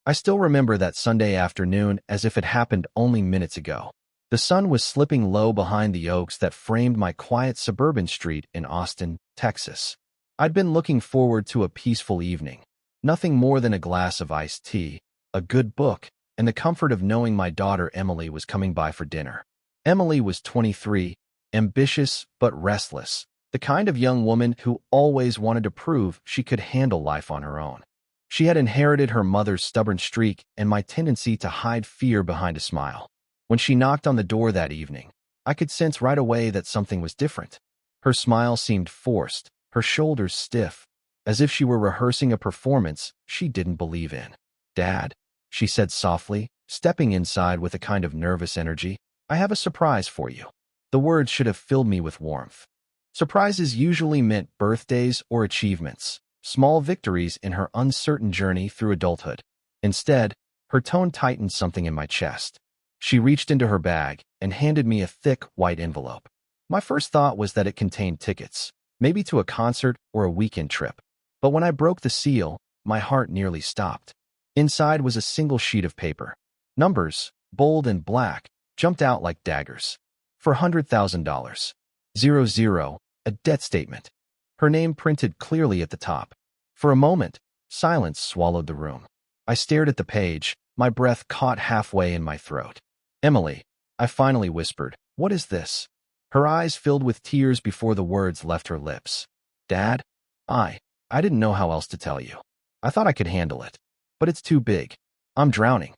I still remember that Sunday afternoon as if it happened only minutes ago. The sun was slipping low behind the oaks that framed my quiet suburban street in Austin, Texas. I'd been looking forward to a peaceful evening. Nothing more than a glass of iced tea, a good book, and the comfort of knowing my daughter Emily was coming by for dinner. Emily was 23, ambitious but restless, the kind of young woman who always wanted to prove she could handle life on her own. She had inherited her mother's stubborn streak and my tendency to hide fear behind a smile. When she knocked on the door that evening, I could sense right away that something was different. Her smile seemed forced, her shoulders stiff, as if she were rehearsing a performance she didn't believe in. "Dad," she said softly, stepping inside with a kind of nervous energy, "I have a surprise for you." The words should have filled me with warmth. Surprises usually meant birthdays or achievements, small victories in her uncertain journey through adulthood. Instead, her tone tightened something in my chest. She reached into her bag and handed me a thick, white envelope. My first thought was that it contained tickets, maybe to a concert or a weekend trip. But when I broke the seal, my heart nearly stopped. Inside was a single sheet of paper. Numbers, bold and black, jumped out like daggers. For $100,000. 00, a debt statement. Her name printed clearly at the top. For a moment, silence swallowed the room. I stared at the page, my breath caught halfway in my throat. "Emily," I finally whispered, "what is this?" Her eyes filled with tears before the words left her lips. "Dad, I didn't know how else to tell you. I thought I could handle it. But it's too big. I'm drowning."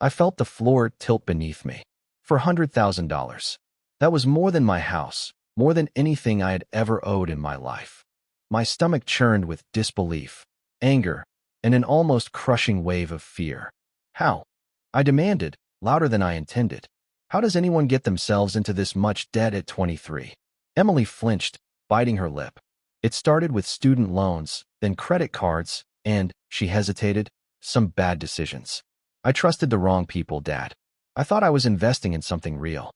I felt the floor tilt beneath me. For $100,000. That was more than my house, more than anything I had ever owed in my life. My stomach churned with disbelief, anger, and an almost crushing wave of fear. "How?" I demanded, louder than I intended. "How does anyone get themselves into this much debt at 23? Emily flinched, biting her lip. "It started with student loans, then credit cards, and," she hesitated, "some bad decisions. I trusted the wrong people, Dad. I thought I was investing in something real."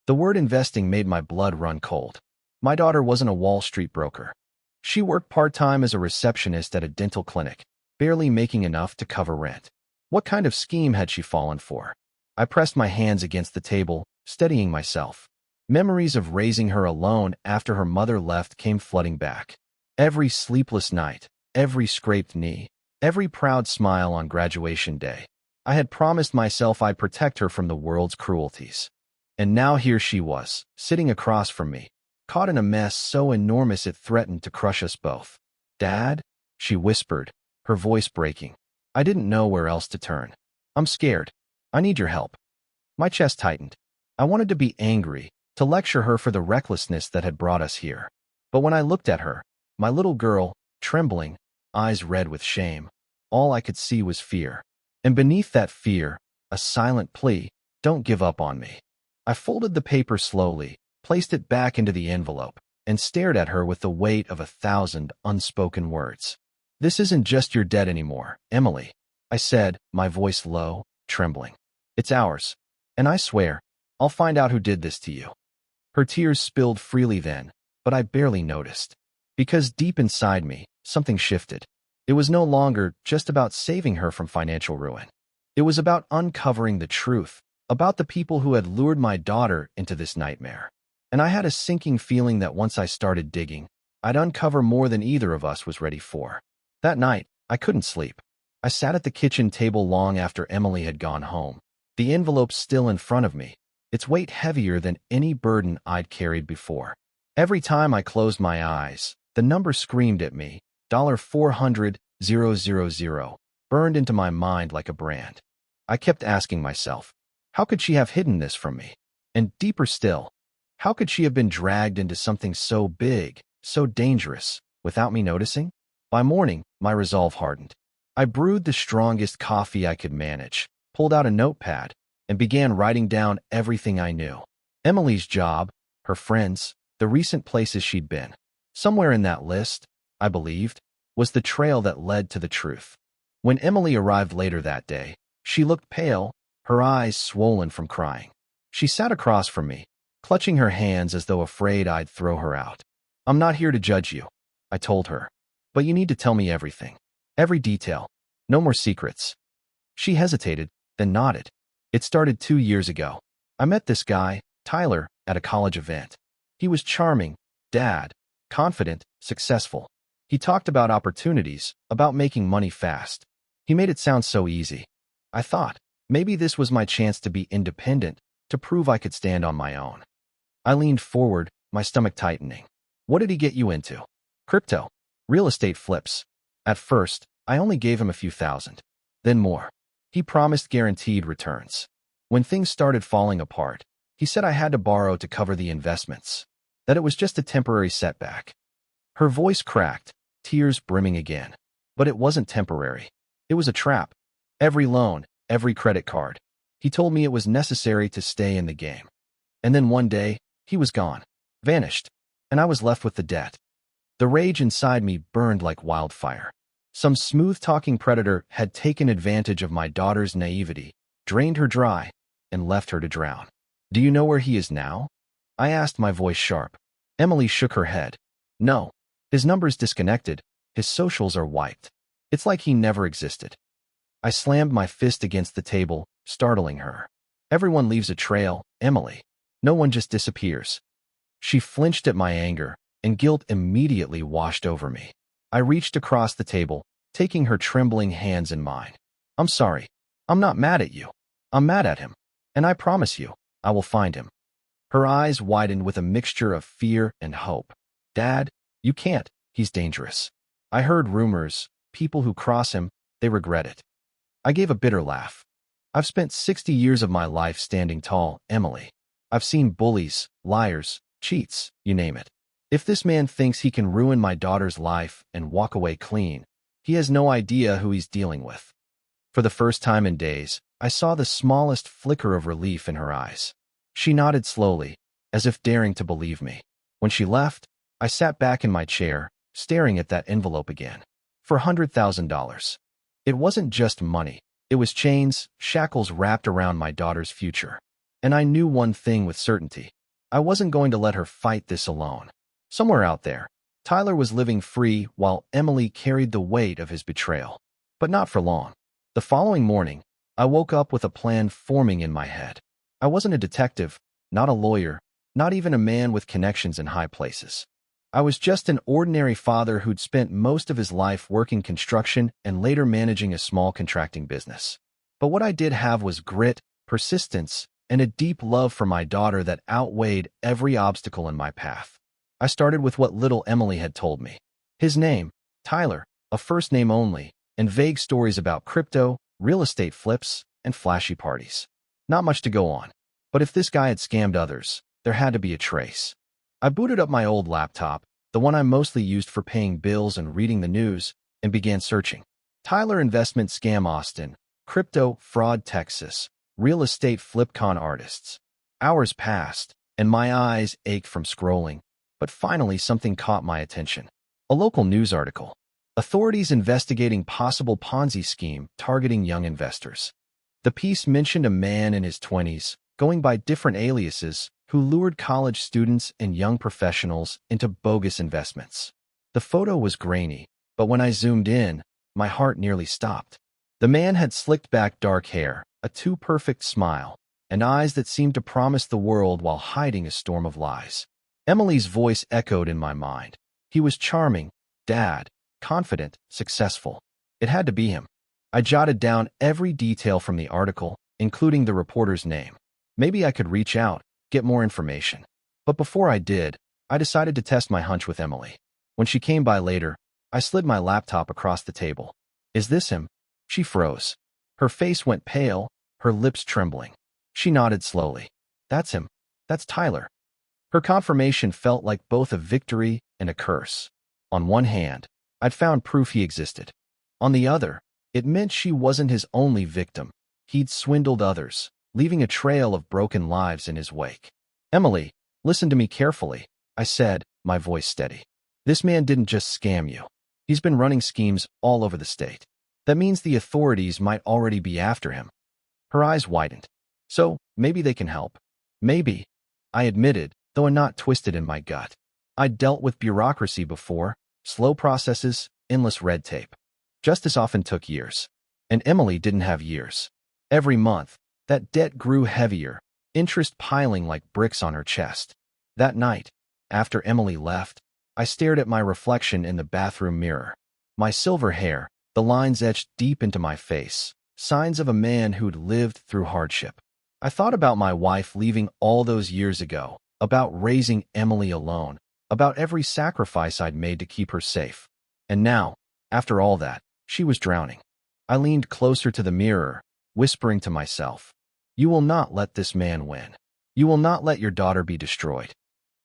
The word investing made my blood run cold. My daughter wasn't a Wall Street broker. She worked part-time as a receptionist at a dental clinic, barely making enough to cover rent. What kind of scheme had she fallen for? I pressed my hands against the table, steadying myself. Memories of raising her alone after her mother left came flooding back. Every sleepless night, every scraped knee, every proud smile on graduation day. I had promised myself I'd protect her from the world's cruelties. And now here she was, sitting across from me, caught in a mess so enormous it threatened to crush us both. "Dad?" she whispered, her voice breaking. I didn't know where else to turn. "I'm scared. I need your help." My chest tightened. I wanted to be angry, to lecture her for the recklessness that had brought us here. But when I looked at her, my little girl, trembling, eyes red with shame, all I could see was fear. And beneath that fear, a silent plea, "Don't give up on me." I folded the paper slowly, placed it back into the envelope, and stared at her with the weight of 1,000 unspoken words. "This isn't just your debt anymore, Emily," I said, my voice low, trembling. "It's ours. And I swear, I'll find out who did this to you." Her tears spilled freely then, but I barely noticed. Because deep inside me, something shifted. It was no longer just about saving her from financial ruin. It was about uncovering the truth, about the people who had lured my daughter into this nightmare. And I had a sinking feeling that once I started digging, I'd uncover more than either of us was ready for. That night, I couldn't sleep. I sat at the kitchen table long after Emily had gone home, the envelope still in front of me, its weight heavier than any burden I'd carried before. Every time I closed my eyes, the number screamed at me, $400,000, burned into my mind like a brand. I kept asking myself, how could she have hidden this from me? And deeper still, how could she have been dragged into something so big, so dangerous, without me noticing? By morning, my resolve hardened. I brewed the strongest coffee I could manage, pulled out a notepad, and began writing down everything I knew. Emily's job, her friends, the recent places she'd been. Somewhere in that list, I believed, was the trail that led to the truth. When Emily arrived later that day, she looked pale, her eyes swollen from crying. She sat across from me, clutching her hands as though afraid I'd throw her out. "I'm not here to judge you," I told her, "but you need to tell me everything. Every detail. No more secrets." She hesitated, then nodded. It started 2 years ago. I met this guy, Tyler, at a college event. He was charming, dad, confident, successful. He talked about opportunities, about making money fast. He made it sound so easy. I thought, maybe this was my chance to be independent, to prove I could stand on my own. I leaned forward, my stomach tightening. What did he get you into? Crypto. Real estate flips. At first, I only gave him a few thousand. Then more. He promised guaranteed returns. When things started falling apart, he said I had to borrow to cover the investments, that it was just a temporary setback. Her voice cracked, tears brimming again. But it wasn't temporary. It was a trap. Every loan, every credit card. He told me it was necessary to stay in the game. And then one day, he was gone, vanished, and I was left with the debt. The rage inside me burned like wildfire. Some smooth-talking predator had taken advantage of my daughter's naivety, drained her dry, and left her to drown. Do you know where he is now? I asked, my voice sharp. Emily shook her head. No. His number's disconnected. His socials are wiped. It's like he never existed. I slammed my fist against the table, startling her. Everyone leaves a trail, Emily. No one just disappears. She flinched at my anger, and guilt immediately washed over me. I reached across the table, taking her trembling hands in mine. I'm sorry. I'm not mad at you. I'm mad at him. And I promise you, I will find him. Her eyes widened with a mixture of fear and hope. Dad, you can't. He's dangerous. I heard rumors. People who cross him, they regret it. I gave a bitter laugh. I've spent 60 years of my life standing tall, Emily. I've seen bullies, liars, cheats, you name it. If this man thinks he can ruin my daughter's life and walk away clean, he has no idea who he's dealing with. For the first time in days, I saw the smallest flicker of relief in her eyes. She nodded slowly, as if daring to believe me. When she left, I sat back in my chair, staring at that envelope again. For $100,000. It wasn't just money. It was chains, shackles wrapped around my daughter's future. And I knew one thing with certainty. I wasn't going to let her fight this alone. Somewhere out there, Tyler was living free while Emily carried the weight of his betrayal. But not for long. The following morning, I woke up with a plan forming in my head. I wasn't a detective, not a lawyer, not even a man with connections in high places. I was just an ordinary father who'd spent most of his life working construction and later managing a small contracting business. But what I did have was grit, persistence, and a deep love for my daughter that outweighed every obstacle in my path. I started with what little Emily had told me. His name, Tyler, a first name only, and vague stories about crypto, real estate flips, and flashy parties. Not much to go on. But if this guy had scammed others, there had to be a trace. I booted up my old laptop, the one I mostly used for paying bills and reading the news, and began searching. Tyler investment scam Austin, crypto fraud Texas, real estate flip con artists. Hours passed, and my eyes ached from scrolling, but finally something caught my attention. A local news article. Authorities investigating possible Ponzi scheme targeting young investors. The piece mentioned a man in his 20s, going by different aliases, who lured college students and young professionals into bogus investments. The photo was grainy, but when I zoomed in, my heart nearly stopped. The man had slicked back dark hair, a too-perfect smile, and eyes that seemed to promise the world while hiding a storm of lies. Emily's voice echoed in my mind. He was charming, dad, confident, successful. It had to be him. I jotted down every detail from the article, including the reporter's name. Maybe I could reach out, get more information. But before I did, I decided to test my hunch with Emily. When she came by later, I slid my laptop across the table. Is this him? She froze. Her face went pale, her lips trembling. She nodded slowly. That's him. That's Tyler. Her confirmation felt like both a victory and a curse. On one hand, I'd found proof he existed. On the other, it meant she wasn't his only victim. He'd swindled others, leaving a trail of broken lives in his wake. Emily, listen to me carefully, I said, my voice steady. This man didn't just scam you. He's been running schemes all over the state. That means the authorities might already be after him. Her eyes widened. So, maybe they can help. Maybe, I admitted, though a knot twisted in my gut. I'd dealt with bureaucracy before, slow processes, endless red tape. Justice often took years. And Emily didn't have years. Every month, that debt grew heavier, interest piling like bricks on her chest. That night, after Emily left, I stared at my reflection in the bathroom mirror. My silver hair, the lines etched deep into my face, signs of a man who'd lived through hardship. I thought about my wife leaving all those years ago, about raising Emily alone, about every sacrifice I'd made to keep her safe. And now, after all that, she was drowning. I leaned closer to the mirror, whispering to myself, "You will not let this man win. You will not let your daughter be destroyed."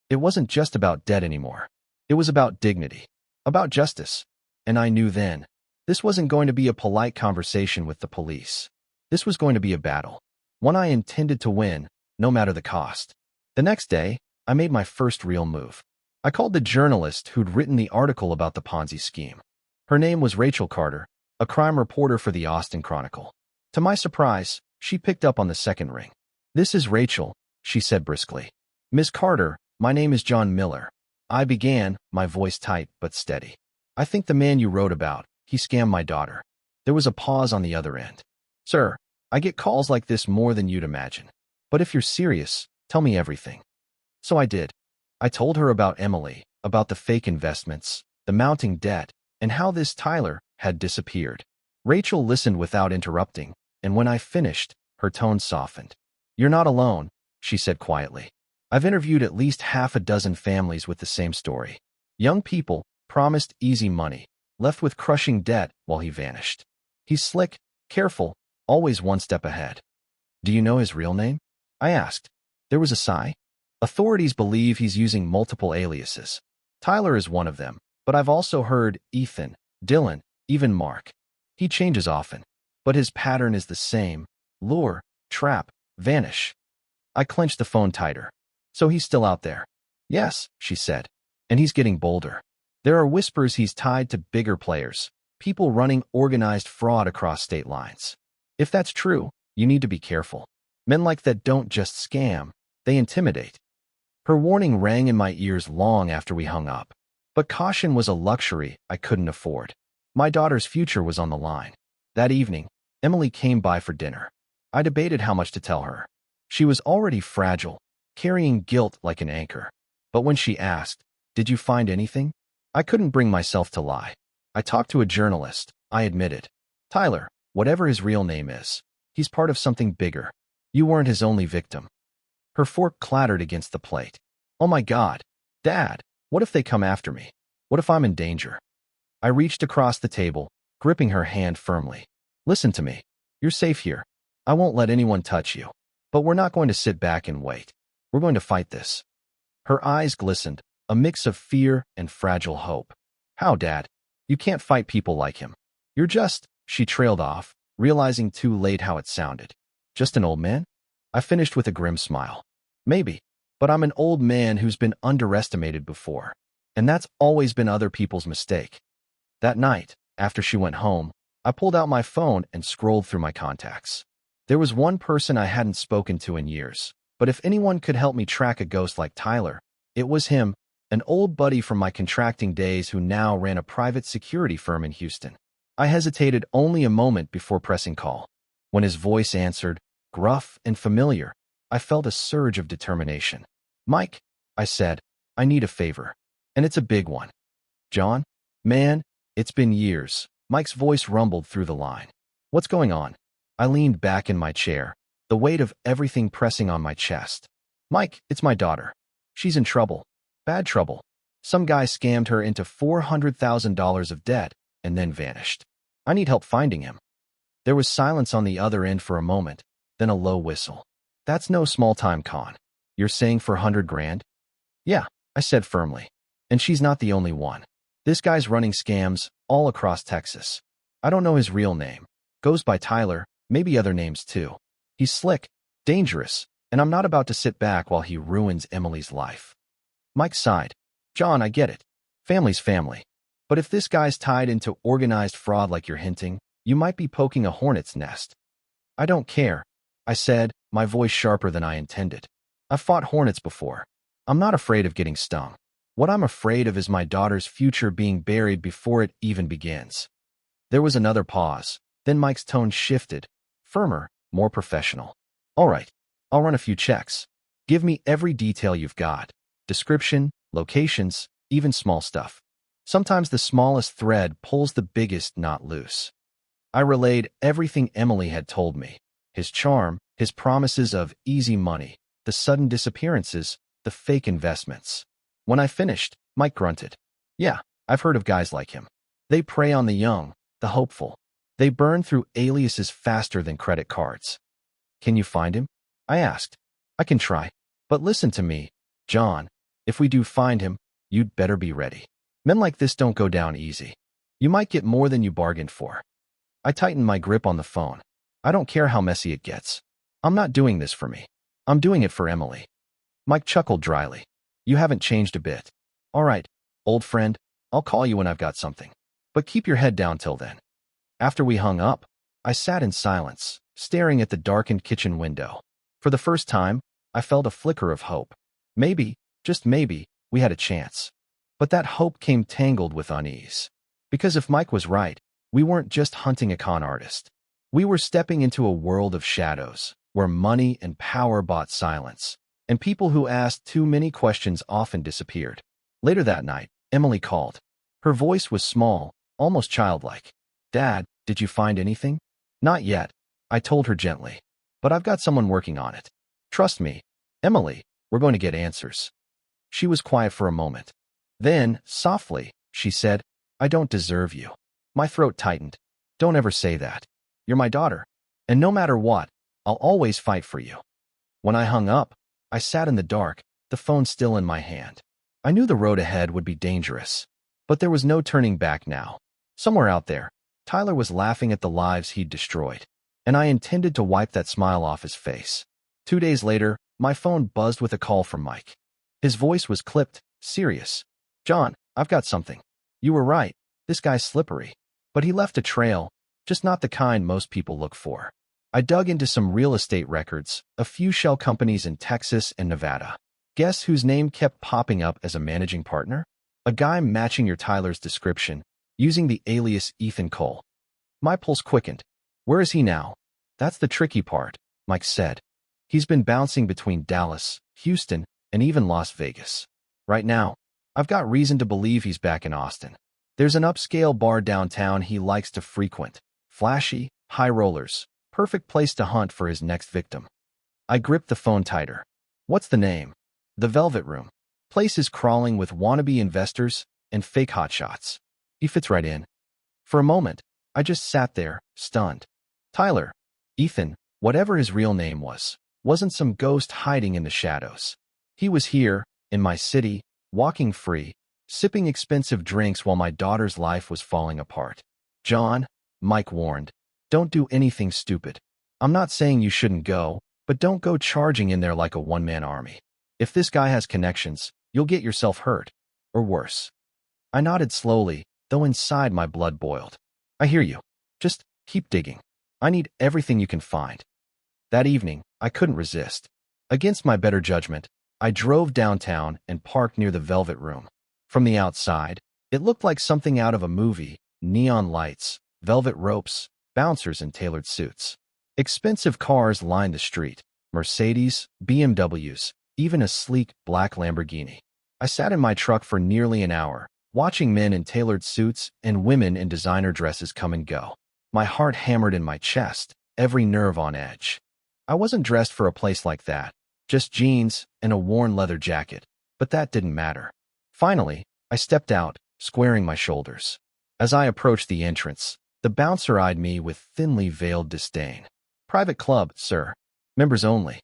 It wasn't just about debt anymore. It was about dignity, about justice. And I knew then, this wasn't going to be a polite conversation with the police. This was going to be a battle, one I intended to win, no matter the cost. The next day, I made my first real move. I called the journalist who'd written the article about the Ponzi scheme. Her name was Rachel Carter, a crime reporter for the Austin Chronicle. To my surprise, she picked up on the second ring. "This is Rachel," she said briskly. "Miss Carter, my name is John Miller." I began, my voice tight but steady. "I think the man you wrote about, he scammed my daughter." There was a pause on the other end. "Sir, I get calls like this more than you'd imagine. But if you're serious, tell me everything." So I did. I told her about Emily, about the fake investments, the mounting debt, and how this Tyler had disappeared. Rachel listened without interrupting, and when I finished, her tone softened. "You're not alone," she said quietly. "I've interviewed at least half a dozen families with the same story. Young people, promised easy money, left with crushing debt while he vanished. He's slick, careful, always one step ahead." "Do you know his real name?" I asked. There was a sigh. "Authorities believe he's using multiple aliases. Tyler is one of them, but I've also heard Ethan, Dylan, even Mark. He changes often, but his pattern is the same: lure, trap, vanish." I clenched the phone tighter. "So he's still out there?" "Yes," she said, "and he's getting bolder. There are whispers he's tied to bigger players, people running organized fraud across state lines. If that's true, you need to be careful. Men like that don't just scam, they intimidate." Her warning rang in my ears long after we hung up. But caution was a luxury I couldn't afford. My daughter's future was on the line. That evening, Emily came by for dinner. I debated how much to tell her. She was already fragile, carrying guilt like an anchor. But when she asked, "Did you find anything?" I couldn't bring myself to lie. "I talked to a journalist," I admitted. "Tyler, whatever his real name is, he's part of something bigger. You weren't his only victim." Her fork clattered against the plate. "Oh my God, Dad, what if they come after me? What if I'm in danger?" I reached across the table, gripping her hand firmly. "Listen to me. You're safe here. I won't let anyone touch you. But we're not going to sit back and wait. We're going to fight this." Her eyes glistened, a mix of fear and fragile hope. "How, Dad? You can't fight people like him. You're just—" She trailed off, realizing too late how it sounded. "Just an old man?" I finished with a grim smile. "Maybe, but I'm an old man who's been underestimated before. And that's always been other people's mistake." That night, after she went home, I pulled out my phone and scrolled through my contacts. There was one person I hadn't spoken to in years, but if anyone could help me track a ghost like Tyler, it was him, an old buddy from my contracting days who now ran a private security firm in Houston. I hesitated only a moment before pressing call. When his voice answered, gruff and familiar, I felt a surge of determination. "Mike," I said, "I need a favor. And it's a big one." "John? Man, it's been years." Mike's voice rumbled through the line. "What's going on?" I leaned back in my chair, the weight of everything pressing on my chest. "Mike, it's my daughter. She's in trouble. Bad trouble. Some guy scammed her into $400,000 of debt and then vanished. I need help finding him." There was silence on the other end for a moment, then a low whistle. "That's no small-time con. You're saying for 100 grand?" "Yeah," I said firmly. "And she's not the only one. This guy's running scams all across Texas. I don't know his real name. Goes by Tyler, maybe other names too. He's slick, dangerous, and I'm not about to sit back while he ruins Emily's life." Mike sighed. "John, I get it. Family's family. But if this guy's tied into organized fraud like you're hinting, you might be poking a hornet's nest." "I don't care," I said, my voice sharper than I intended. "I've fought hornets before. I'm not afraid of getting stung. What I'm afraid of is my daughter's future being buried before it even begins." There was another pause, Then Mike's tone shifted, firmer, more professional. All right, I'll run a few checks. Give me every detail you've got. Description, locations, even small stuff. Sometimes the smallest thread pulls the biggest knot loose. I relayed everything Emily had told me. His charm, his promises of easy money, the sudden disappearances, the fake investments. When I finished, Mike grunted. Yeah, I've heard of guys like him. They prey on the young, the hopeful. They burn through aliases faster than credit cards. Can you find him? I asked. I can try. But listen to me, John. If we do find him, you'd better be ready. Men like this don't go down easy. You might get more than you bargained for. I tightened my grip on the phone. I don't care how messy it gets. I'm not doing this for me. I'm doing it for Emily. Mike chuckled dryly. You haven't changed a bit. All right, old friend, I'll call you when I've got something. But keep your head down till then. After we hung up, I sat in silence, staring at the darkened kitchen window. For the first time, I felt a flicker of hope. Maybe, just maybe, we had a chance. But that hope came tangled with unease. Because if Mike was right, we weren't just hunting a con artist. We were stepping into a world of shadows, where money and power bought silence, and people who asked too many questions often disappeared. Later that night, Emily called. Her voice was small, almost childlike. Dad, did you find anything? Not yet, I told her gently. But I've got someone working on it. Trust me, Emily, we're going to get answers. She was quiet for a moment. Then, softly, she said, I don't deserve you. My throat tightened. Don't ever say that. You're my daughter. And no matter what, I'll always fight for you. When I hung up, I sat in the dark, the phone still in my hand. I knew the road ahead would be dangerous. But there was no turning back now. Somewhere out there, Tyler was laughing at the lives he'd destroyed. And I intended to wipe that smile off his face. 2 days later, my phone buzzed with a call from Mike. His voice was clipped, serious. John, I've got something. You were right. This guy's slippery. But he left a trail, just not the kind most people look for. I dug into some real estate records, a few shell companies in Texas and Nevada. Guess whose name kept popping up as a managing partner? A guy matching your Tyler's description, using the alias Ethan Cole. My pulse quickened. Where is he now? That's the tricky part, Mike said. He's been bouncing between Dallas, Houston, and even Las Vegas. Right now, I've got reason to believe he's back in Austin. There's an upscale bar downtown he likes to frequent. Flashy, high rollers. Perfect place to hunt for his next victim. I gripped the phone tighter. What's the name? The Velvet Room. Place is crawling with wannabe investors and fake hotshots. He fits right in. For a moment, I just sat there, stunned. Tyler, Ethan, whatever his real name was, wasn't some ghost hiding in the shadows. He was here, in my city, walking free, sipping expensive drinks while my daughter's life was falling apart. John, Mike warned, don't do anything stupid. I'm not saying you shouldn't go, but don't go charging in there like a one-man army. If this guy has connections, you'll get yourself hurt. Or worse. I nodded slowly, though inside my blood boiled. I hear you. Just keep digging. I need everything you can find. That evening, I couldn't resist. Against my better judgment, I drove downtown and parked near the Velvet Room. From the outside, it looked like something out of a movie. Neon lights, velvet ropes, bouncers in tailored suits. Expensive cars lined the street. Mercedes, BMWs, even a sleek black Lamborghini. I sat in my truck for nearly an hour, watching men in tailored suits and women in designer dresses come and go. My heart hammered in my chest, every nerve on edge. I wasn't dressed for a place like that, just jeans and a worn leather jacket, but that didn't matter. Finally, I stepped out, squaring my shoulders. As I approached the entrance, the bouncer eyed me with thinly veiled disdain. Private club, sir. Members only.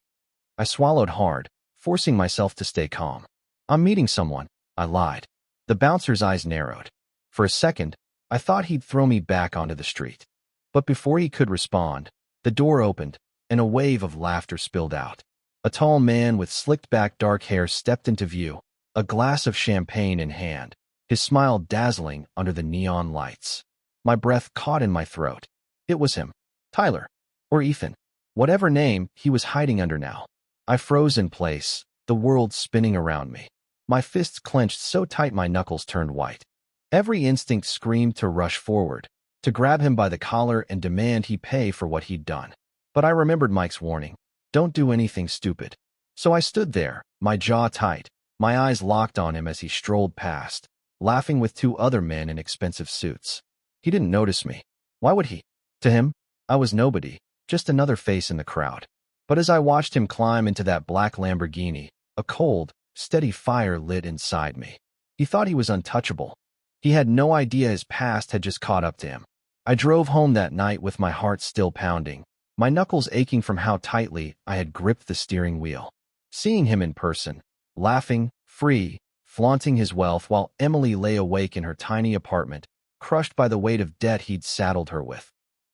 I swallowed hard, forcing myself to stay calm. I'm meeting someone, I lied. The bouncer's eyes narrowed. For a second, I thought he'd throw me back onto the street. But before he could respond, the door opened, and a wave of laughter spilled out. A tall man with slicked-back dark hair stepped into view, a glass of champagne in hand, his smile dazzling under the neon lights. My breath caught in my throat. It was him. Tyler. Or Ethan. Whatever name he was hiding under now. I froze in place, the world spinning around me. My fists clenched so tight my knuckles turned white. Every instinct screamed to rush forward, to grab him by the collar and demand he pay for what he'd done. But I remembered Mike's warning, don't do anything stupid. So I stood there, my jaw tight, my eyes locked on him as he strolled past, laughing with two other men in expensive suits. He didn't notice me. Why would he? To him, I was nobody, just another face in the crowd. But as I watched him climb into that black Lamborghini, a cold, steady fire lit inside me. He thought he was untouchable. He had no idea his past had just caught up to him. I drove home that night with my heart still pounding, my knuckles aching from how tightly I had gripped the steering wheel. Seeing him in person, laughing, free, flaunting his wealth while Emily lay awake in her tiny apartment, crushed by the weight of debt he'd saddled her with,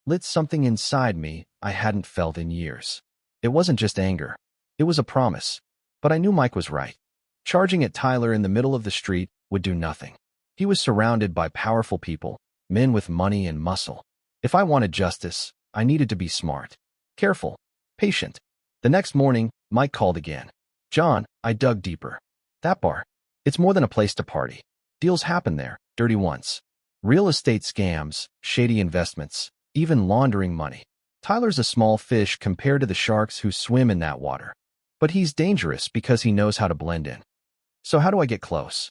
lit something inside me I hadn't felt in years. It wasn't just anger. It was a promise. But I knew Mike was right. Charging at Tyler in the middle of the street would do nothing. He was surrounded by powerful people, men with money and muscle. If I wanted justice, I needed to be smart, careful, patient. The next morning, Mike called again. John, I dug deeper. That bar. It's more than a place to party. Deals happen there, dirty ones. Real estate scams, shady investments, even laundering money. Tyler's a small fish compared to the sharks who swim in that water. But he's dangerous because he knows how to blend in. So how do I get close?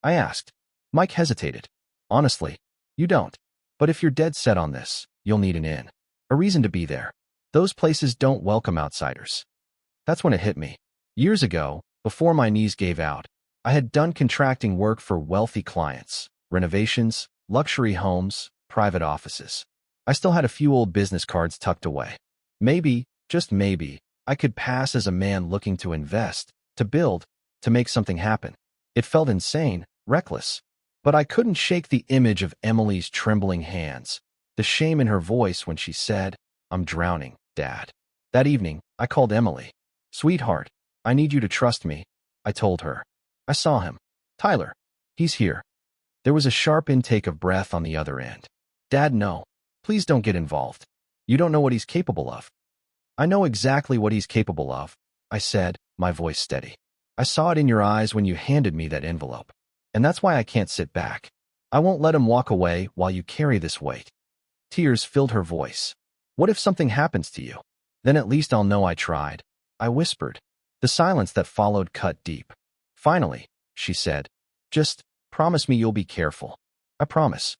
I asked. Mike hesitated. Honestly, you don't. But if you're dead set on this, you'll need an in. A reason to be there. Those places don't welcome outsiders. That's when it hit me. Years ago, before my knees gave out, I had done contracting work for wealthy clients, renovations, luxury homes, private offices. I still had a few old business cards tucked away. Maybe, just maybe, I could pass as a man looking to invest, to build, to make something happen. It felt insane, reckless. But I couldn't shake the image of Emily's trembling hands, the shame in her voice when she said, I'm drowning, Dad. That evening, I called Emily. Sweetheart, I need you to trust me, I told her. I saw him. Tyler. He's here. There was a sharp intake of breath on the other end. Dad, no. Please don't get involved. You don't know what he's capable of. I know exactly what he's capable of, I said, my voice steady. I saw it in your eyes when you handed me that envelope. And that's why I can't sit back. I won't let him walk away while you carry this weight. Tears filled her voice. What if something happens to you? Then at least I'll know I tried. I whispered. The silence that followed cut deep. Finally, she said, just promise me you'll be careful. I promise.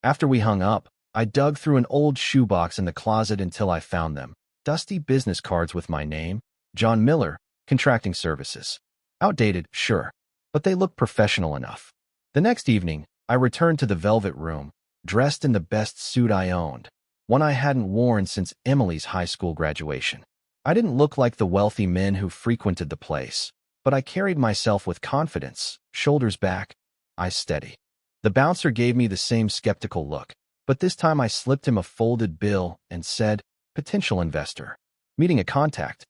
After we hung up, I dug through an old shoebox in the closet until I found them. Dusty business cards with my name, John Miller, Contracting Services. Outdated, sure, but they looked professional enough. The next evening, I returned to the Velvet Room, dressed in the best suit I owned, one I hadn't worn since Emily's high school graduation. I didn't look like the wealthy men who frequented the place, but I carried myself with confidence, shoulders back, eyes steady. The bouncer gave me the same skeptical look, but this time I slipped him a folded bill and said, potential investor. Meeting a contact.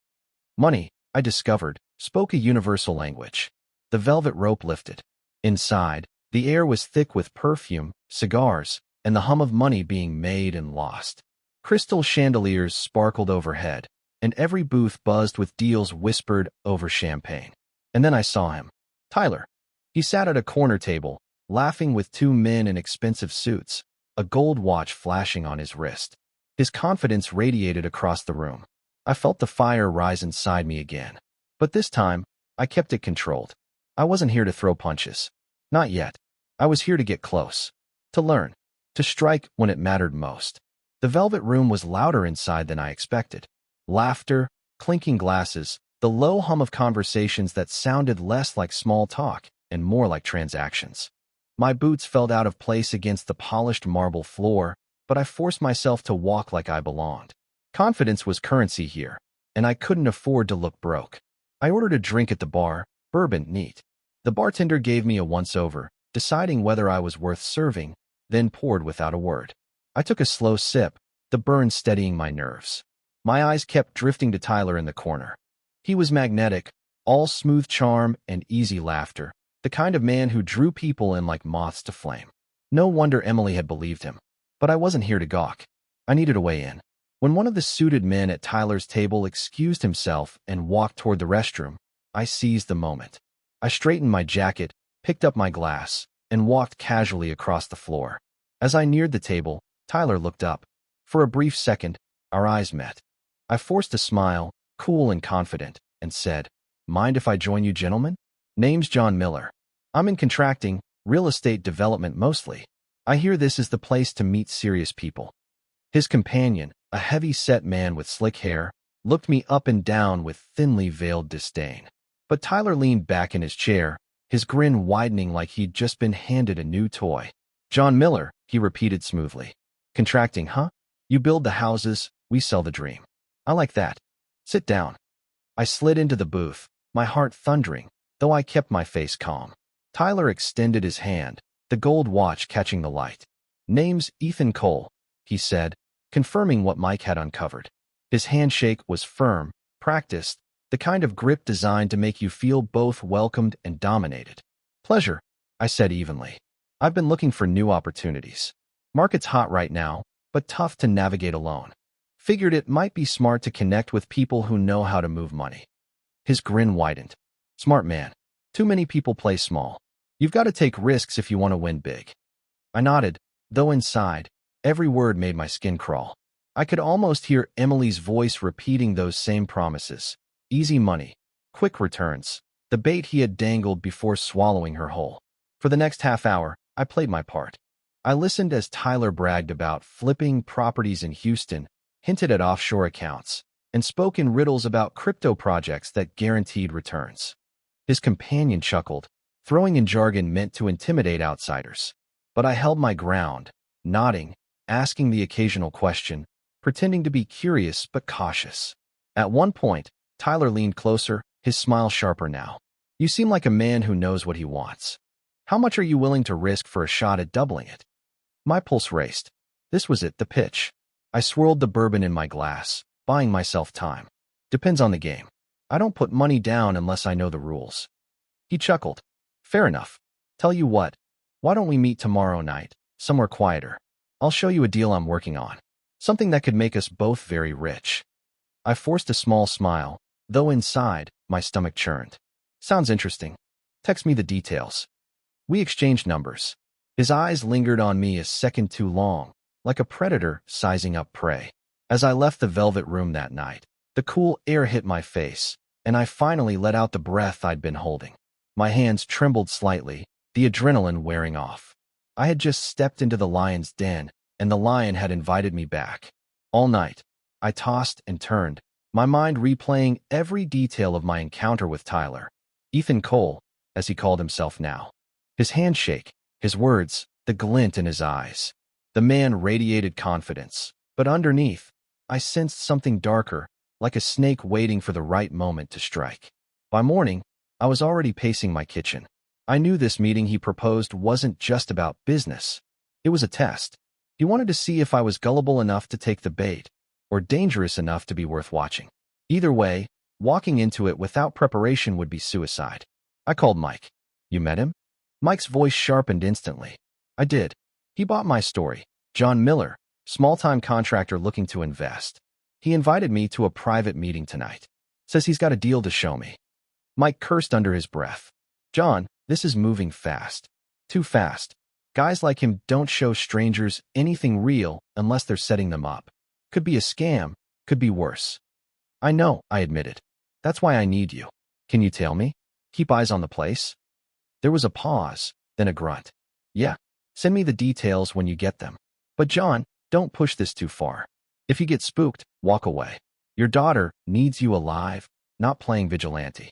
Money, I discovered, spoke a universal language. The velvet rope lifted. Inside, the air was thick with perfume, cigars, and the hum of money being made and lost. Crystal chandeliers sparkled overhead, and every booth buzzed with deals whispered over champagne. And then I saw him. Tyler. He sat at a corner table, laughing with two men in expensive suits, a gold watch flashing on his wrist. His confidence radiated across the room. I felt the fire rise inside me again. But this time, I kept it controlled. I wasn't here to throw punches. Not yet. I was here to get close. To learn. To strike when it mattered most. The Velvet Room was louder inside than I expected. Laughter, clinking glasses, the low hum of conversations that sounded less like small talk and more like transactions. My boots felt out of place against the polished marble floor, but I forced myself to walk like I belonged. Confidence was currency here, and I couldn't afford to look broke. I ordered a drink at the bar, bourbon neat. The bartender gave me a once-over, deciding whether I was worth serving, then poured without a word. I took a slow sip, the burn steadying my nerves. My eyes kept drifting to Tyler in the corner. He was magnetic, all smooth charm and easy laughter, the kind of man who drew people in like moths to flame. No wonder Emily had believed him. But I wasn't here to gawk. I needed a way in. When one of the suited men at Tyler's table excused himself and walked toward the restroom, I seized the moment. I straightened my jacket, picked up my glass, and walked casually across the floor. As I neared the table, Tyler looked up. For a brief second, our eyes met. I forced a smile, cool and confident, and said, "Mind if I join you, gentlemen? Name's John Miller. I'm in contracting, real estate development mostly. I hear this is the place to meet serious people." His companion, a heavy-set man with slick hair, looked me up and down with thinly veiled disdain. But Tyler leaned back in his chair, his grin widening like he'd just been handed a new toy. "John Miller," he repeated smoothly. "Contracting, huh? You build the houses, we sell the dream. I like that. Sit down." I slid into the booth, my heart thundering, though I kept my face calm. Tyler extended his hand, the gold watch catching the light. "Name's Ethan Cole," he said, confirming what Mike had uncovered. His handshake was firm, practiced, the kind of grip designed to make you feel both welcomed and dominated. "Pleasure," I said evenly. "I've been looking for new opportunities. Market's hot right now, but tough to navigate alone. Figured it might be smart to connect with people who know how to move money." His grin widened. "Smart man. Too many people play small. You've got to take risks if you want to win big." I nodded, though inside, every word made my skin crawl. I could almost hear Emily's voice repeating those same promises. Easy money, quick returns, the bait he had dangled before swallowing her whole. For the next half hour, I played my part. I listened as Tyler bragged about flipping properties in Houston, hinted at offshore accounts, and spoke in riddles about crypto projects that guaranteed returns. His companion chuckled, throwing in jargon meant to intimidate outsiders. But I held my ground, nodding, asking the occasional question, pretending to be curious but cautious. At one point, Tyler leaned closer, his smile sharper now. "You seem like a man who knows what he wants. How much are you willing to risk for a shot at doubling it?" My pulse raced. This was it, the pitch. I swirled the bourbon in my glass, buying myself time. "Depends on the game. I don't put money down unless I know the rules." He chuckled. "Fair enough. Tell you what, why don't we meet tomorrow night, somewhere quieter? I'll show you a deal I'm working on. Something that could make us both very rich." I forced a small smile, though inside, my stomach churned. "Sounds interesting. Text me the details." We exchanged numbers. His eyes lingered on me a second too long, like a predator sizing up prey. As I left the velvet room that night, the cool air hit my face, and I finally let out the breath I'd been holding. My hands trembled slightly, the adrenaline wearing off. I had just stepped into the lion's den, and the lion had invited me back. All night, I tossed and turned, my mind replaying every detail of my encounter with Tyler. Ethan Cole, as he called himself now. His handshake, his words, the glint in his eyes. The man radiated confidence, but underneath, I sensed something darker, like a snake waiting for the right moment to strike. By morning, I was already pacing my kitchen. I knew this meeting he proposed wasn't just about business. It was a test. He wanted to see if I was gullible enough to take the bait, or dangerous enough to be worth watching. Either way, walking into it without preparation would be suicide. I called Mike. "You met him?" Mike's voice sharpened instantly. "I did. He bought my story. John Miller, small-time contractor looking to invest. He invited me to a private meeting tonight. Says he's got a deal to show me." Mike cursed under his breath. "John, this is moving fast. Too fast. Guys like him don't show strangers anything real unless they're setting them up. Could be a scam, could be worse." "I know," I admitted. "That's why I need you. Can you tell me? Keep eyes on the place?" There was a pause, then a grunt. "Yeah, send me the details when you get them. But John, don't push this too far. If you get spooked, walk away. Your daughter needs you alive, not playing vigilante."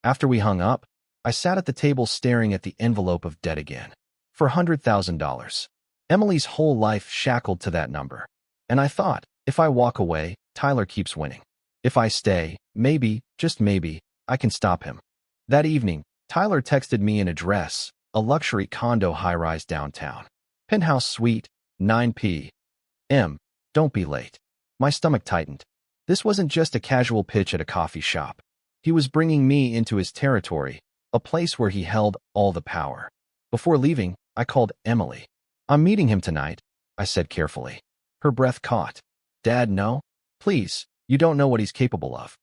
After we hung up, I sat at the table staring at the envelope of debt again. For $100,000. Emily's whole life shackled to that number. And I thought, if I walk away, Tyler keeps winning. If I stay, maybe, just maybe, I can stop him. That evening, Tyler texted me an address, a luxury condo high-rise downtown. Penthouse suite, 9 p.m. Don't be late. My stomach tightened. This wasn't just a casual pitch at a coffee shop. He was bringing me into his territory, a place where he held all the power. Before leaving, I called Emily. "I'm meeting him tonight," I said carefully. Her breath caught. "Dad, no? Please, you don't know what he's capable of."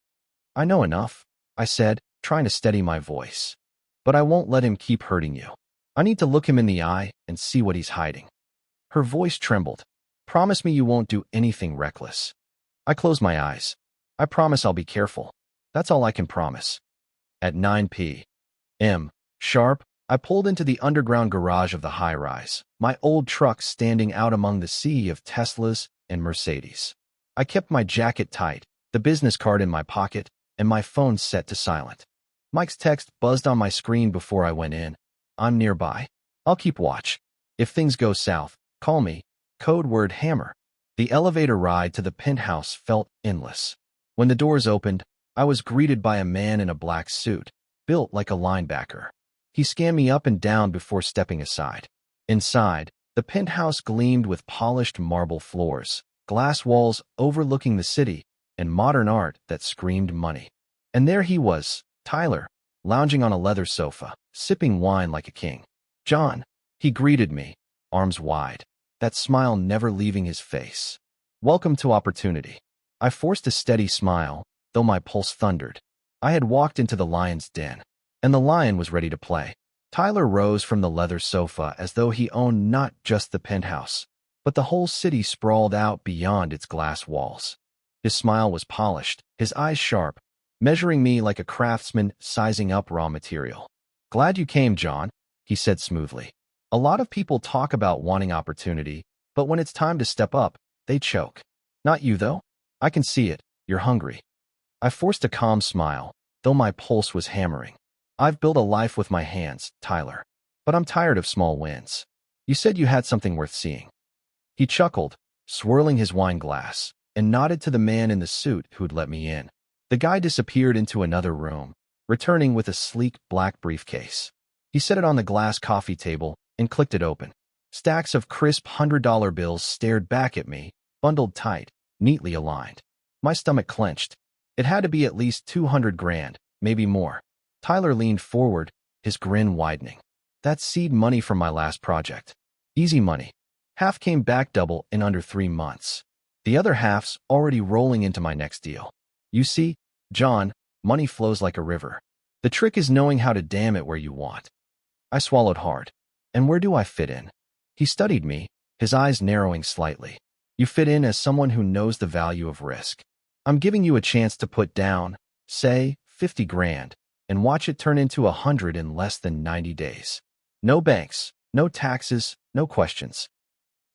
"I know enough," I said, trying to steady my voice. "But I won't let him keep hurting you. I need to look him in the eye and see what he's hiding." Her voice trembled. Promise me you won't do anything reckless. I close my eyes. I promise I'll be careful. That's all I can promise. At 9 p.m. sharp, I pulled into the underground garage of the high-rise, my old truck standing out among the sea of Teslas and Mercedes. I kept my jacket tight, the business card in my pocket, and my phone set to silent. Mike's text buzzed on my screen before I went in. I'm nearby. I'll keep watch. If things go south, call me. Code word hammer. The elevator ride to the penthouse felt endless. When the doors opened, I was greeted by a man in a black suit, built like a linebacker. He scanned me up and down before stepping aside. Inside, the penthouse gleamed with polished marble floors, glass walls overlooking the city, and modern art that screamed money. And there he was, Tyler, lounging on a leather sofa, sipping wine like a king. John, he greeted me, arms wide, that smile never leaving his face. Welcome to opportunity. I forced a steady smile, though my pulse thundered. I had walked into the lion's den, and the lion was ready to play. Tyler rose from the leather sofa as though he owned not just the penthouse, but the whole city sprawled out beyond its glass walls. His smile was polished, his eyes sharp, measuring me like a craftsman sizing up raw material. Glad you came, John, he said smoothly. A lot of people talk about wanting opportunity, but when it's time to step up, they choke. Not you, though. I can see it. You're hungry. I forced a calm smile, though my pulse was hammering. I've built a life with my hands, Tyler. But I'm tired of small wins. You said you had something worth seeing. He chuckled, swirling his wine glass, and nodded to the man in the suit who'd let me in. The guy disappeared into another room, returning with a sleek black briefcase. He set it on the glass coffee table and clicked it open. Stacks of crisp $100 bills stared back at me, bundled tight, neatly aligned. My stomach clenched. It had to be at least 200 grand, maybe more. Tyler leaned forward, his grin widening. That's seed money from my last project. Easy money. Half came back double in under 3 months. The other half's already rolling into my next deal. You see, John, money flows like a river. The trick is knowing how to dam it where you want. I swallowed hard. And where do I fit in? He studied me, his eyes narrowing slightly. You fit in as someone who knows the value of risk. I'm giving you a chance to put down, say, 50 grand, and watch it turn into 100 in less than 90 days. No banks, no taxes, no questions.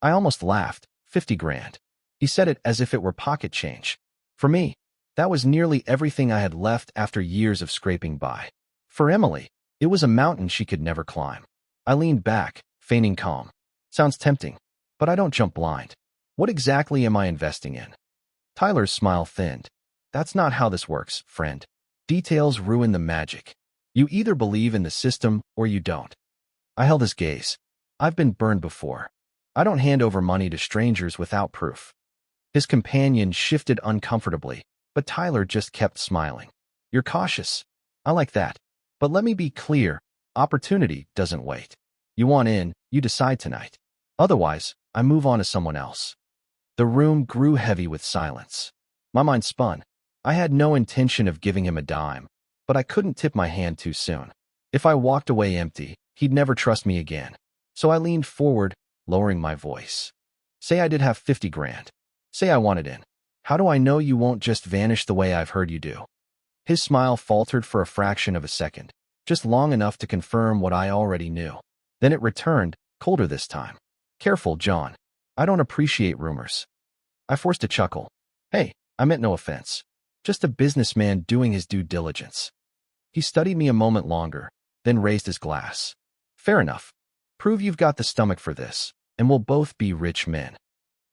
I almost laughed. 50 grand. He said it as if it were pocket change. For me, that was nearly everything I had left after years of scraping by. For Emily, it was a mountain she could never climb. I leaned back, feigning calm. Sounds tempting, but I don't jump blind. What exactly am I investing in? Tyler's smile thinned. That's not how this works, friend. Details ruin the magic. You either believe in the system or you don't. I held his gaze. I've been burned before. I don't hand over money to strangers without proof. His companion shifted uncomfortably, but Tyler just kept smiling. You're cautious. I like that. But let me be clear, opportunity doesn't wait. You want in, you decide tonight. Otherwise, I move on to someone else. The room grew heavy with silence. My mind spun. I had no intention of giving him a dime, but I couldn't tip my hand too soon. If I walked away empty, he'd never trust me again. So I leaned forward, lowering my voice. Say I did have 50 grand. Say I wanted in. How do I know you won't just vanish the way I've heard you do? His smile faltered for a fraction of a second, just long enough to confirm what I already knew. Then it returned, colder this time. Careful, John. I don't appreciate rumors. I forced a chuckle. Hey, I meant no offense. Just a businessman doing his due diligence. He studied me a moment longer, then raised his glass. Fair enough. Prove you've got the stomach for this, and we'll both be rich men.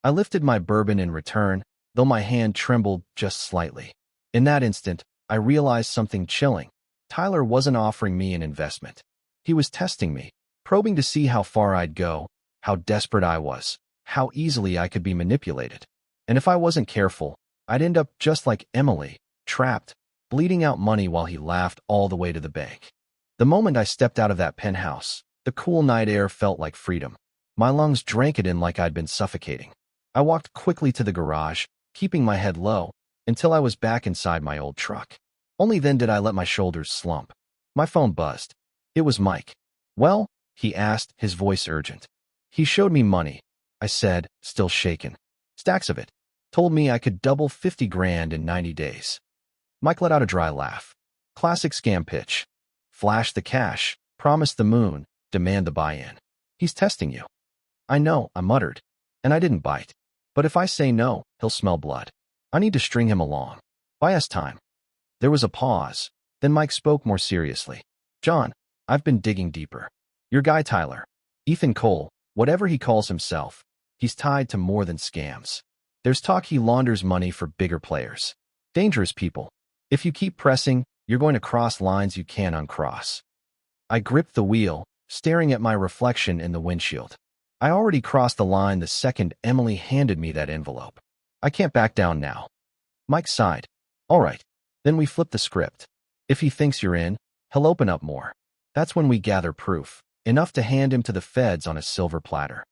I lifted my bourbon in return, though my hand trembled just slightly. In that instant, I realized something chilling. Tyler wasn't offering me an investment. He was testing me, probing to see how far I'd go, how desperate I was, how easily I could be manipulated. And if I wasn't careful, I'd end up just like Emily, trapped, bleeding out money while he laughed all the way to the bank. The moment I stepped out of that penthouse, the cool night air felt like freedom. My lungs drank it in like I'd been suffocating. I walked quickly to the garage, keeping my head low, until I was back inside my old truck. Only then did I let my shoulders slump. My phone buzzed. It was Mike. Well, he asked, his voice urgent. He showed me money, I said, still shaken. Stacks of it. Told me I could double 50 grand in 90 days. Mike let out a dry laugh. Classic scam pitch. Flash the cash, promise the moon, demand the buy-in. He's testing you. I know, I muttered. And I didn't bite. But if I say no, he'll smell blood. I need to string him along. Buy us time. There was a pause. Then Mike spoke more seriously. John, I've been digging deeper. Your guy Tyler, Ethan Cole, whatever he calls himself, he's tied to more than scams. There's talk he launders money for bigger players. Dangerous people. If you keep pressing, you're going to cross lines you can't uncross. I gripped the wheel, staring at my reflection in the windshield. I already crossed the line the second Emily handed me that envelope. I can't back down now. Mike sighed. All right. Then we flip the script. If he thinks you're in, he'll open up more. That's when we gather proof, enough to hand him to the feds on a silver platter.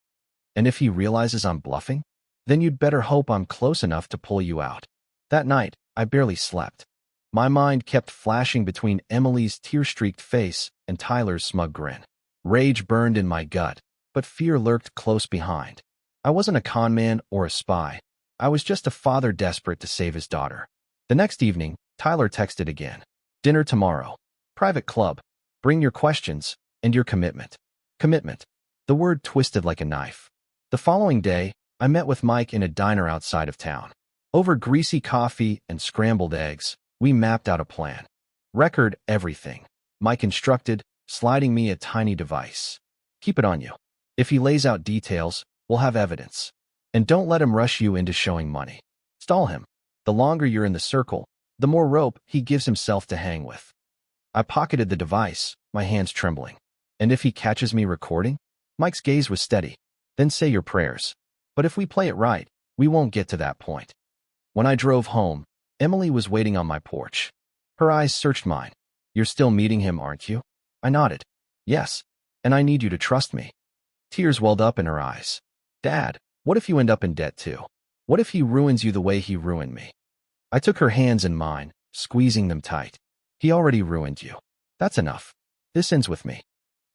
And if he realizes I'm bluffing, then you'd better hope I'm close enough to pull you out. That night, I barely slept. My mind kept flashing between Emily's tear-streaked face and Tyler's smug grin. Rage burned in my gut, but fear lurked close behind. I wasn't a con man or a spy. I was just a father desperate to save his daughter. The next evening, Tyler texted again. Dinner tomorrow. Private club. Bring your questions and your commitment. Commitment. The word twisted like a knife. The following day, I met with Mike in a diner outside of town. Over greasy coffee and scrambled eggs, we mapped out a plan. Record everything. Mike instructed, sliding me a tiny device. Keep it on you. If he lays out details, we'll have evidence. And don't let him rush you into showing money. Stall him. The longer you're in the circle, the more rope he gives himself to hang with. I pocketed the device, my hands trembling. And if he catches me recording? Mike's gaze was steady. Then say your prayers. But if we play it right, we won't get to that point. When I drove home, Emily was waiting on my porch. Her eyes searched mine. You're still meeting him, aren't you? I nodded. Yes. And I need you to trust me. Tears welled up in her eyes. Dad, what if you end up in debt too? What if he ruins you the way he ruined me? I took her hands in mine, squeezing them tight. He already ruined you. That's enough. This ends with me.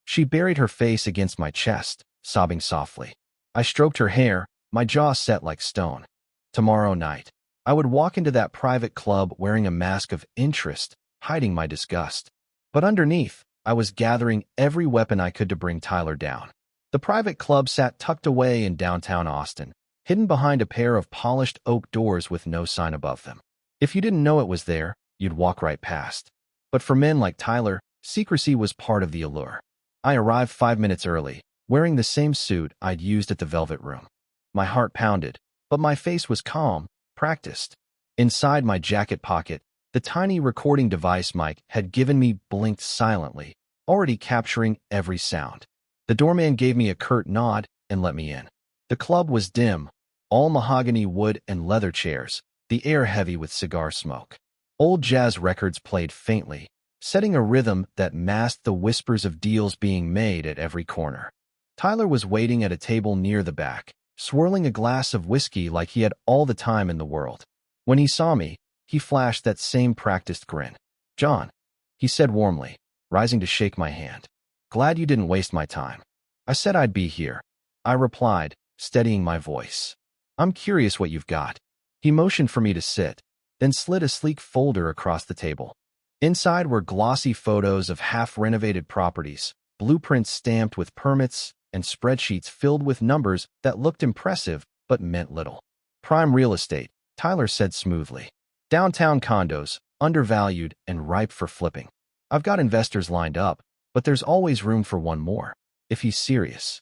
She buried her face against my chest, sobbing softly. I stroked her hair, my jaw set like stone. Tomorrow night, I would walk into that private club wearing a mask of interest, hiding my disgust. But underneath, I was gathering every weapon I could to bring Tyler down. The private club sat tucked away in downtown Austin, hidden behind a pair of polished oak doors with no sign above them. If you didn't know it was there, you'd walk right past. But for men like Tyler, secrecy was part of the allure. I arrived 5 minutes early, wearing the same suit I'd used at the Velvet Room. My heart pounded, but my face was calm, practiced. Inside my jacket pocket, the tiny recording device Mike had given me blinked silently, already capturing every sound. The doorman gave me a curt nod and let me in. The club was dim, all mahogany wood and leather chairs, the air heavy with cigar smoke. Old jazz records played faintly, setting a rhythm that masked the whispers of deals being made at every corner. Tyler was waiting at a table near the back, swirling a glass of whiskey like he had all the time in the world. When he saw me, he flashed that same practiced grin. John, he said warmly, rising to shake my hand. Glad you didn't waste my time. I said I'd be here. I replied, steadying my voice. I'm curious what you've got. He motioned for me to sit, then slid a sleek folder across the table. Inside were glossy photos of half-renovated properties, blueprints stamped with permits, and spreadsheets filled with numbers that looked impressive but meant little. Prime real estate, Tyler said smoothly. Downtown condos, undervalued and ripe for flipping. I've got investors lined up, but there's always room for one more, if he's serious.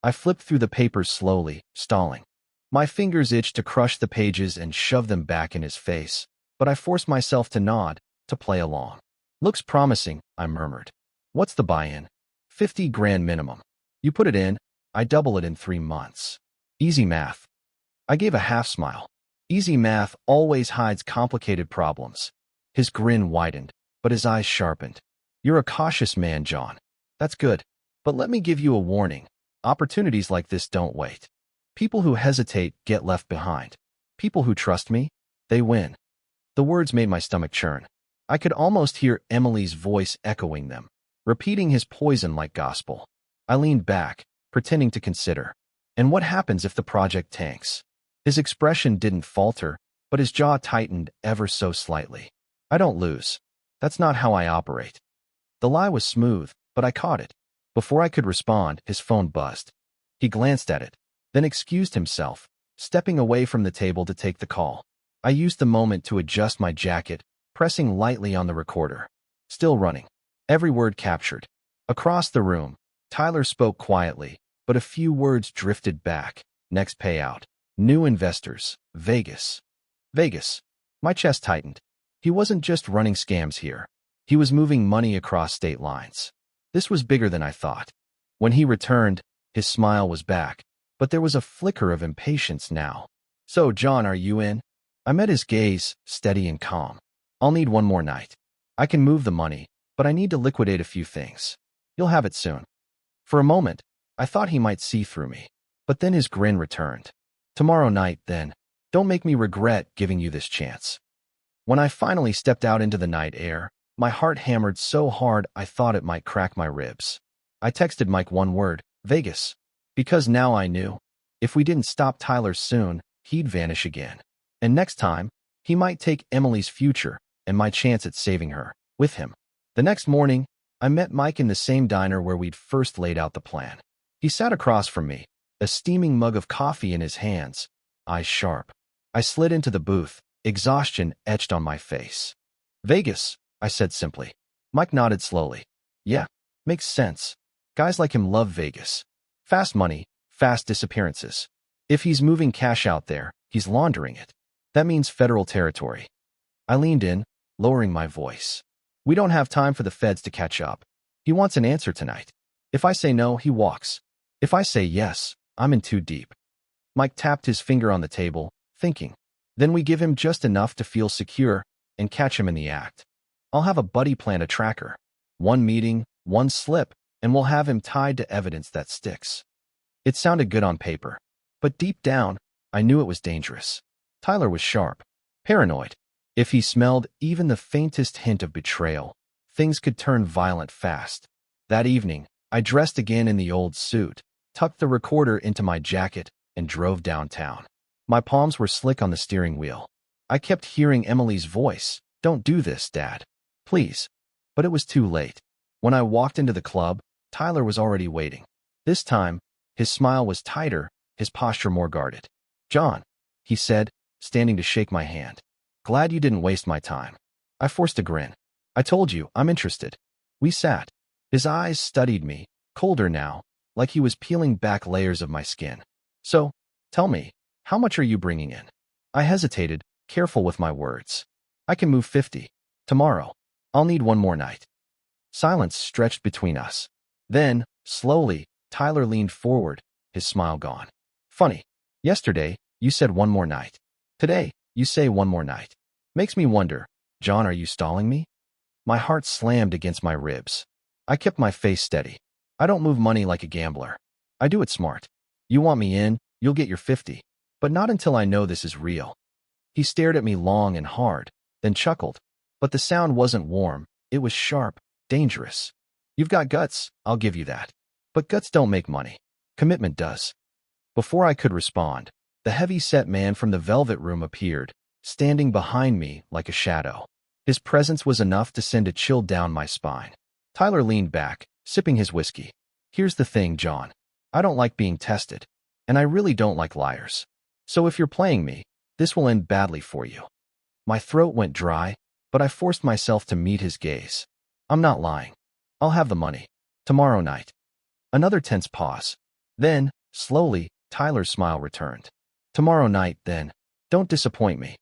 I flipped through the papers slowly, stalling. My fingers itched to crush the pages and shove them back in his face, but I forced myself to nod, to play along. Looks promising, I murmured. What's the buy-in? 50 grand minimum. You put it in, I double it in 3 months. Easy math. I gave a half smile. Easy math always hides complicated problems. His grin widened, but his eyes sharpened. You're a cautious man, John. That's good. But let me give you a warning. Opportunities like this don't wait. People who hesitate get left behind. People who trust me, they win. The words made my stomach churn. I could almost hear Emily's voice echoing them, repeating his poison like gospel. I leaned back, pretending to consider. And what happens if the project tanks? His expression didn't falter, but his jaw tightened ever so slightly. I don't lose. That's not how I operate. The lie was smooth, but I caught it. Before I could respond, his phone buzzed. He glanced at it, then excused himself, stepping away from the table to take the call. I used the moment to adjust my jacket, pressing lightly on the recorder. Still running. Every word captured. Across the room, Tyler spoke quietly, but a few words drifted back. Next payout. New investors. Vegas. Vegas. My chest tightened. He wasn't just running scams here. He was moving money across state lines. This was bigger than I thought. When he returned, his smile was back, but there was a flicker of impatience now. So, John, are you in? I met his gaze, steady and calm. I'll need one more night. I can move the money, but I need to liquidate a few things. You'll have it soon. For a moment, I thought he might see through me, but then his grin returned. Tomorrow night, then. Don't make me regret giving you this chance. When I finally stepped out into the night air, my heart hammered so hard I thought it might crack my ribs. I texted Mike one word, Vegas, because now I knew. If we didn't stop Tyler soon, he'd vanish again. And next time, he might take Emily's future and my chance at saving her with him. The next morning, I met Mike in the same diner where we'd first laid out the plan. He sat across from me, a steaming mug of coffee in his hands, eyes sharp. I slid into the booth, exhaustion etched on my face. Vegas, I said simply. Mike nodded slowly. Yeah, makes sense. Guys like him love Vegas. Fast money, fast disappearances. If he's moving cash out there, he's laundering it. That means federal territory. I leaned in, lowering my voice. We don't have time for the feds to catch up. He wants an answer tonight. If I say no, he walks. If I say yes, I'm in too deep. Mike tapped his finger on the table, thinking. Then we give him just enough to feel secure and catch him in the act. I'll have a buddy plant a tracker. One meeting, one slip, and we'll have him tied to evidence that sticks. It sounded good on paper, but deep down, I knew it was dangerous. Tyler was sharp, paranoid. If he smelled even the faintest hint of betrayal, things could turn violent fast. That evening, I dressed again in the old suit, tucked the recorder into my jacket, and drove downtown. My palms were slick on the steering wheel. I kept hearing Emily's voice. Don't do this, Dad. Please. But it was too late. When I walked into the club, Tyler was already waiting. This time, his smile was tighter, his posture more guarded. John, he said, standing to shake my hand. Glad you didn't waste my time. I forced a grin. I told you, I'm interested. We sat. His eyes studied me, colder now, like he was peeling back layers of my skin. So, tell me, how much are you bringing in? I hesitated, careful with my words. I can move 50. Tomorrow. I'll need one more night. Silence stretched between us. Then, slowly, Tyler leaned forward, his smile gone. Funny. Yesterday, you said one more night. Today, you say one more night. Makes me wonder, John, are you stalling me? My heart slammed against my ribs. I kept my face steady. I don't move money like a gambler. I do it smart. You want me in, you'll get your 50. But not until I know this is real. He stared at me long and hard, then chuckled. But the sound wasn't warm. It was sharp, dangerous. You've got guts, I'll give you that. But guts don't make money. Commitment does. Before I could respond, the heavy-set man from the velvet room appeared, standing behind me like a shadow. His presence was enough to send a chill down my spine. Tyler leaned back, sipping his whiskey. Here's the thing, John. I don't like being tested. And I really don't like liars. So if you're playing me, this will end badly for you. My throat went dry, but I forced myself to meet his gaze. I'm not lying. I'll have the money. Tomorrow night. Another tense pause. Then, slowly, Tyler's smile returned. Tomorrow night, then. Don't disappoint me.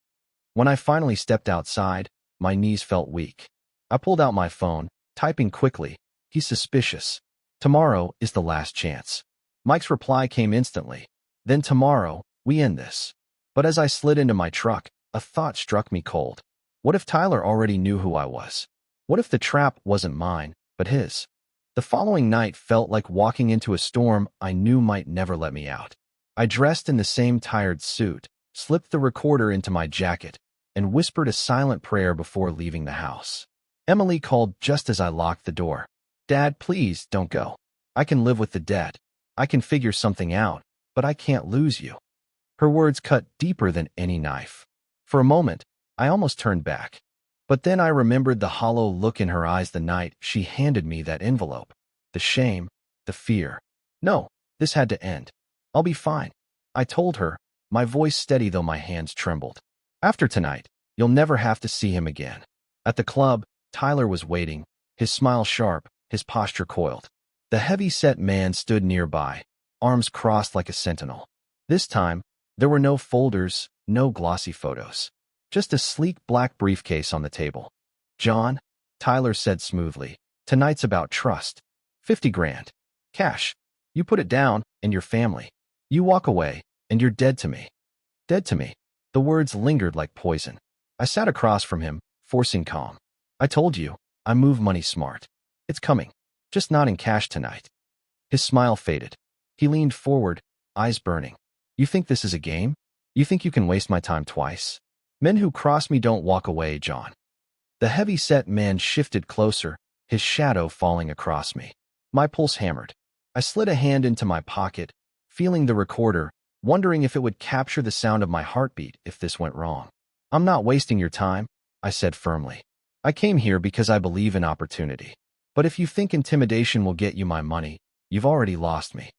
When I finally stepped outside, my knees felt weak. I pulled out my phone, typing quickly. He's suspicious. Tomorrow is the last chance. Mike's reply came instantly. Then tomorrow, we end this. But as I slid into my truck, a thought struck me cold. What if Tyler already knew who I was? What if the trap wasn't mine, but his? The following night felt like walking into a storm I knew might never let me out. I dressed in the same tired suit, slipped the recorder into my jacket, and whispered a silent prayer before leaving the house. Emily called just as I locked the door. Dad, please don't go. I can live with the debt. I can figure something out, but I can't lose you. Her words cut deeper than any knife. For a moment, I almost turned back. But then I remembered the hollow look in her eyes the night she handed me that envelope. The shame, the fear. No, this had to end. I'll be fine, I told her, my voice steady though my hands trembled. After tonight, you'll never have to see him again. At the club, Tyler was waiting, his smile sharp, his posture coiled. The heavy-set man stood nearby, arms crossed like a sentinel. This time, there were no folders, no glossy photos. Just a sleek black briefcase on the table. John, Tyler said smoothly, tonight's about trust. 50 grand. Cash. You put it down, and your family. You walk away, and you're dead to me. Dead to me. The words lingered like poison. I sat across from him, forcing calm. I told you, I move money smart. It's coming. Just not in cash tonight. His smile faded. He leaned forward, eyes burning. You think this is a game? You think you can waste my time twice? Men who cross me don't walk away, John. The heavy-set man shifted closer, his shadow falling across me. My pulse hammered. I slid a hand into my pocket, feeling the recorder, wondering if it would capture the sound of my heartbeat if this went wrong. I'm not wasting your time, I said firmly. I came here because I believe in opportunity. But if you think intimidation will get you my money, you've already lost me.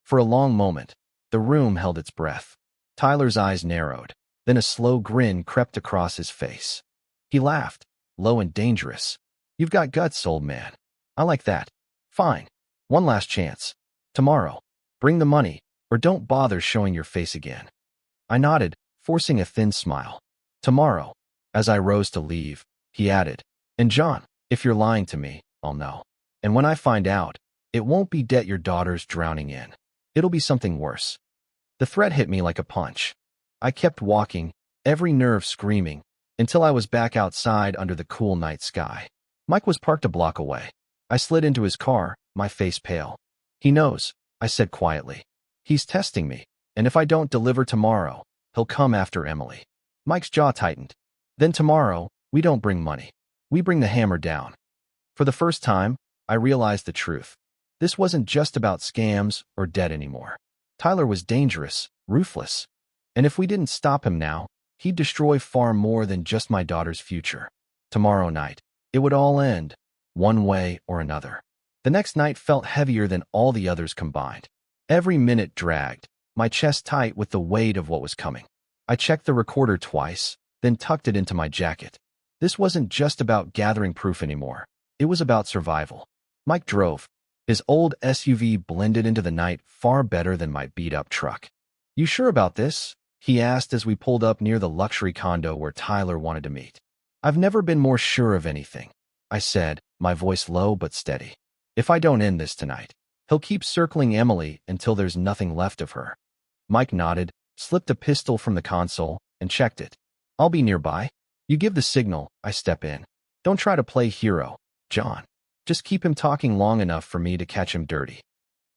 For a long moment, the room held its breath. Tyler's eyes narrowed. Then a slow grin crept across his face. He laughed, low and dangerous. You've got guts, old man. I like that. Fine. One last chance. Tomorrow. Bring the money, or don't bother showing your face again. I nodded, forcing a thin smile. Tomorrow. As I rose to leave, he added, and John, if you're lying to me, I'll know. And when I find out, it won't be debt your daughter's drowning in. It'll be something worse. The threat hit me like a punch. I kept walking, every nerve screaming, until I was back outside under the cool night sky. Mike was parked a block away. I slid into his car, my face pale. He knows, I said quietly. He's testing me, and if I don't deliver tomorrow, he'll come after Emily. Mike's jaw tightened. Then tomorrow, we don't bring money. We bring the hammer down. For the first time, I realized the truth. This wasn't just about scams or debt anymore. Tyler was dangerous, ruthless. And if we didn't stop him now, he'd destroy far more than just my daughter's future. Tomorrow night, it would all end, one way or another. The next night felt heavier than all the others combined. Every minute dragged, my chest tight with the weight of what was coming. I checked the recorder twice, then tucked it into my jacket. This wasn't just about gathering proof anymore. It was about survival. Mike drove. His old SUV blended into the night far better than my beat-up truck. You sure about this? He asked as we pulled up near the luxury condo where Tyler wanted to meet. I've never been more sure of anything, I said, my voice low but steady. If I don't end this tonight, he'll keep circling Emily until there's nothing left of her. Mike nodded, slipped a pistol from the console, and checked it. I'll be nearby. You give the signal, I step in. Don't try to play hero, John. Just keep him talking long enough for me to catch him dirty.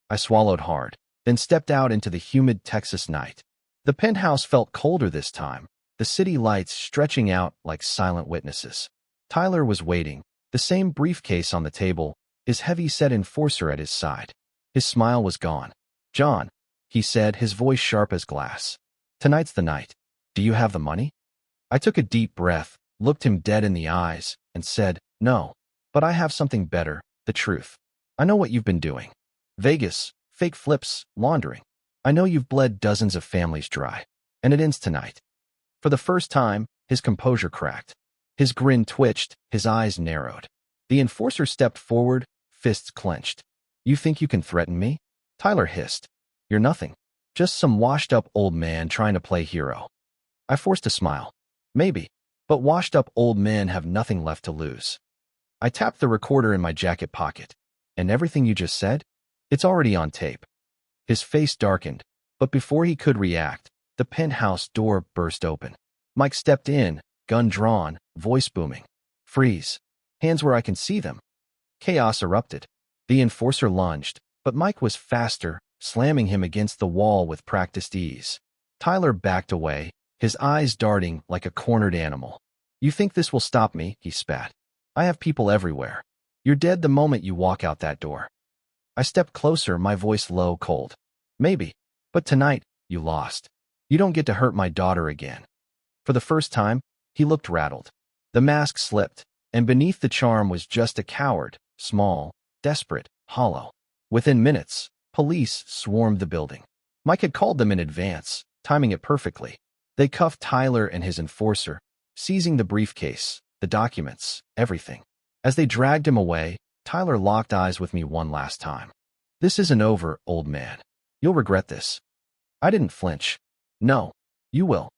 I swallowed hard, then stepped out into the humid Texas night. The penthouse felt colder this time, the city lights stretching out like silent witnesses. Tyler was waiting, the same briefcase on the table, his heavy-set enforcer at his side. His smile was gone. John, he said, his voice sharp as glass. Tonight's the night. Do you have the money? I took a deep breath, looked him dead in the eyes, and said, no, but I have something better, the truth. I know what you've been doing. Vegas, fake flips, laundering. I know you've bled dozens of families dry, and it ends tonight. For the first time, his composure cracked. His grin twitched, his eyes narrowed. The enforcer stepped forward, fists clenched. You think you can threaten me? Tyler hissed. You're nothing. Just some washed-up old man trying to play hero. I forced a smile. Maybe, but washed-up old men have nothing left to lose. I tapped the recorder in my jacket pocket. And everything you just said? It's already on tape. His face darkened, but before he could react, the penthouse door burst open. Mike stepped in, gun drawn, voice booming. Freeze. Hands where I can see them. Chaos erupted. The enforcer lunged, but Mike was faster, slamming him against the wall with practiced ease. Tyler backed away, his eyes darting like a cornered animal. You think this will stop me? He spat. I have people everywhere. You're dead the moment you walk out that door. I stepped closer, my voice low, cold. Maybe, but tonight, you lost. You don't get to hurt my daughter again. For the first time, he looked rattled. The mask slipped, and beneath the charm was just a coward, small, desperate, hollow. Within minutes, police swarmed the building. Mike had called them in advance, timing it perfectly. They cuffed Tyler and his enforcer, seizing the briefcase, the documents, everything. As they dragged him away, Tyler locked eyes with me one last time. This isn't over, old man. You'll regret this. I didn't flinch. No, you will.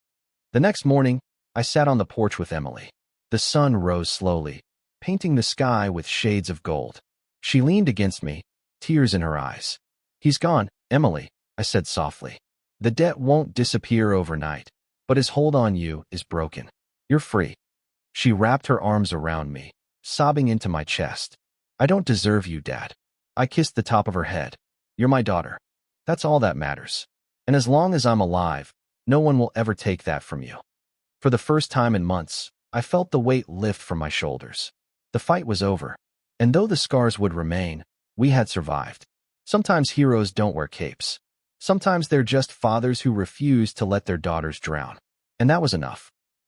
The next morning, I sat on the porch with Emily. The sun rose slowly, painting the sky with shades of gold. She leaned against me, tears in her eyes. He's gone, Emily, I said softly. The debt won't disappear overnight, but his hold on you is broken. You're free. She wrapped her arms around me, sobbing into my chest. I don't deserve you, Dad. I kissed the top of her head. You're my daughter. That's all that matters. And as long as I'm alive, no one will ever take that from you. For the first time in months, I felt the weight lift from my shoulders. The fight was over. And though the scars would remain, we had survived. Sometimes heroes don't wear capes. Sometimes they're just fathers who refuse to let their daughters drown. And that was enough.